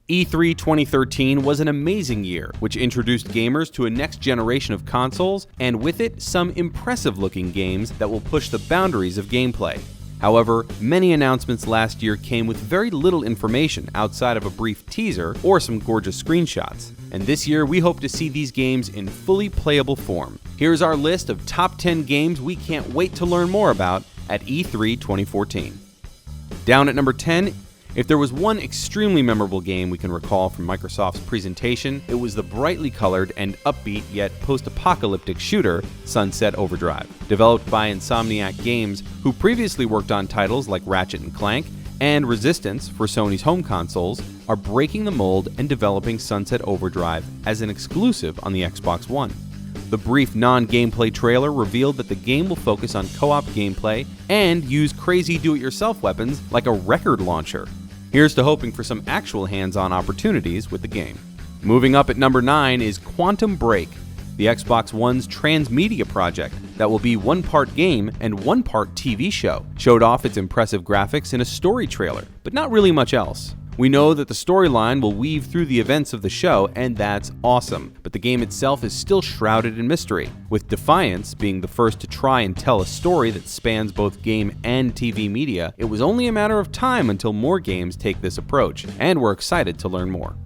E3 2013 was an amazing year, which introduced gamers to a next generation of consoles, and with it, some impressive-looking games that will push the boundaries of gameplay. However, many announcements last year came with very little information outside of a brief teaser or some gorgeous screenshots. And this year, we hope to see these games in fully playable form. Here's our list of top 10 games we can't wait to learn more about at E3 2014. Down at number 10, if there was one extremely memorable game we can recall from Microsoft's presentation, it was the brightly colored and upbeat yet post-apocalyptic shooter, Sunset Overdrive. Developed by Insomniac Games, who previously worked on titles like Ratchet & Clank and Resistance for Sony's home consoles, are breaking the mold and developing Sunset Overdrive as an exclusive on the Xbox One. The brief non-gameplay trailer revealed that the game will focus on co-op gameplay and use crazy do-it-yourself weapons like a record launcher. Here's to hoping for some actual hands-on opportunities with the game. Moving up at number 9 is Quantum Break, the Xbox One's transmedia project that will be one part game and one part TV show. Showed off its impressive graphics in a story trailer, but not really much else. We know that the storyline will weave through the events of the show, and that's awesome, but the game itself is still shrouded in mystery, with Defiance being the first to try and tell a story that spans both game and TV media. It was only a matter of time until more games take this approach, and we're excited to learn more.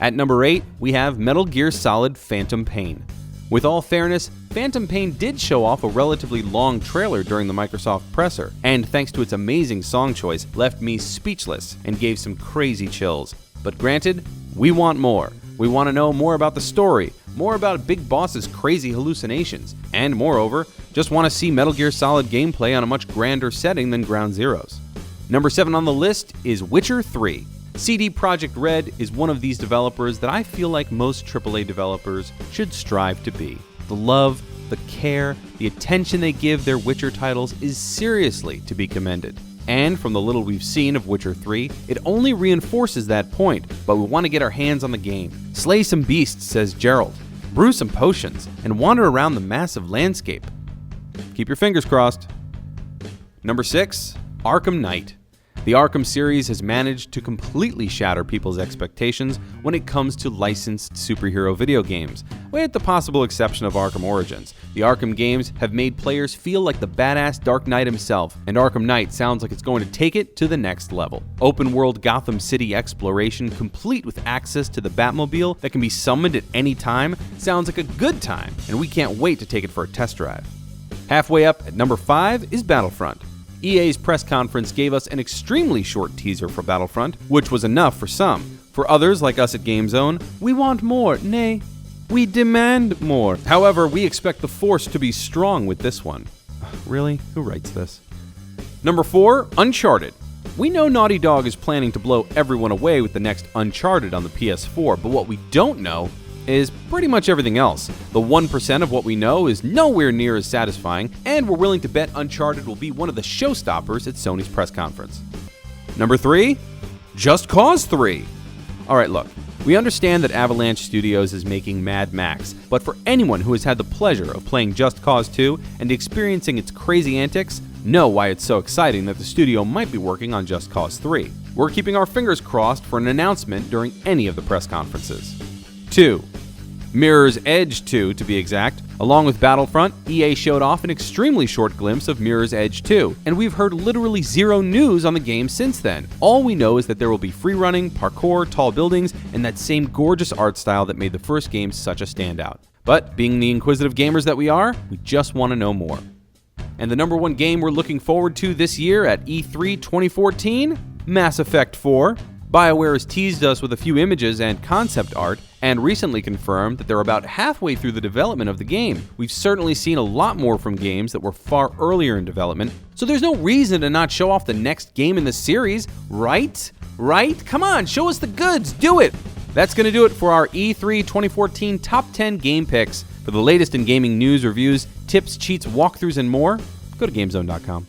At number 8, we have Metal Gear Solid Phantom Pain. With all fairness, Phantom Pain did show off a relatively long trailer during the Microsoft presser, and thanks to its amazing song choice, left me speechless and gave some crazy chills. But granted, we want more. We want to know more about the story, more about Big Boss's crazy hallucinations, and moreover, just want to see Metal Gear Solid gameplay on a much grander setting than Ground Zeroes. Number 7 on the list is Witcher 3. CD Projekt Red is one of these developers that I feel like most AAA developers should strive to be. The love, the care, the attention they give their Witcher titles is seriously to be commended. And from the little we've seen of Witcher 3, it only reinforces that point, but we want to get our hands on the game. Slay some beasts, says Geralt, brew some potions, and wander around the massive landscape. Keep your fingers crossed. Number 6, Arkham Knight. The Arkham series has managed to completely shatter people's expectations when it comes to licensed superhero video games, with the possible exception of Arkham Origins. The Arkham games have made players feel like the badass Dark Knight himself, and Arkham Knight sounds like it's going to take it to the next level. Open-world Gotham City exploration, complete with access to the Batmobile that can be summoned at any time, sounds like a good time, and we can't wait to take it for a test drive. Halfway up at number 5 is Battlefront. EA's press conference gave us an extremely short teaser for Battlefront, which was enough for some. For others, like us at Gamezone, we want more, nay, we demand more. However, we expect the force to be strong with this one. Really? Who writes this? Number 4, Uncharted. We know Naughty Dog is planning to blow everyone away with the next Uncharted on the PS4, but what we don't know is pretty much everything else. The 1% of what we know is nowhere near as satisfying, and we're willing to bet Uncharted will be one of the showstoppers at Sony's press conference. Number 3, Just Cause 3. Alright, look, we understand that Avalanche Studios is making Mad Max, but for anyone who has had the pleasure of playing Just Cause 2 and experiencing its crazy antics, know why it's so exciting that the studio might be working on Just Cause 3. We're keeping our fingers crossed for an announcement during any of the press conferences. 2. Mirror's Edge 2, to be exact. Along with Battlefront, EA showed off an extremely short glimpse of Mirror's Edge 2, and we've heard literally zero news on the game since then. All we know is that there will be free running, parkour, tall buildings, and that same gorgeous art style that made the first game such a standout. But being the inquisitive gamers that we are, we just want to know more. And the number 1 game we're looking forward to this year at E3 2014? Mass Effect 4. BioWare has teased us with a few images and concept art, and recently confirmed that they're about halfway through the development of the game. We've certainly seen a lot more from games that were far earlier in development, so there's no reason to not show off the next game in the series, right? Right? Come on, show us the goods, do it! That's going to do it for our E3 2014 Top 10 Game Picks. For the latest in gaming news, reviews, tips, cheats, walkthroughs, and more, go to Gamezone.com.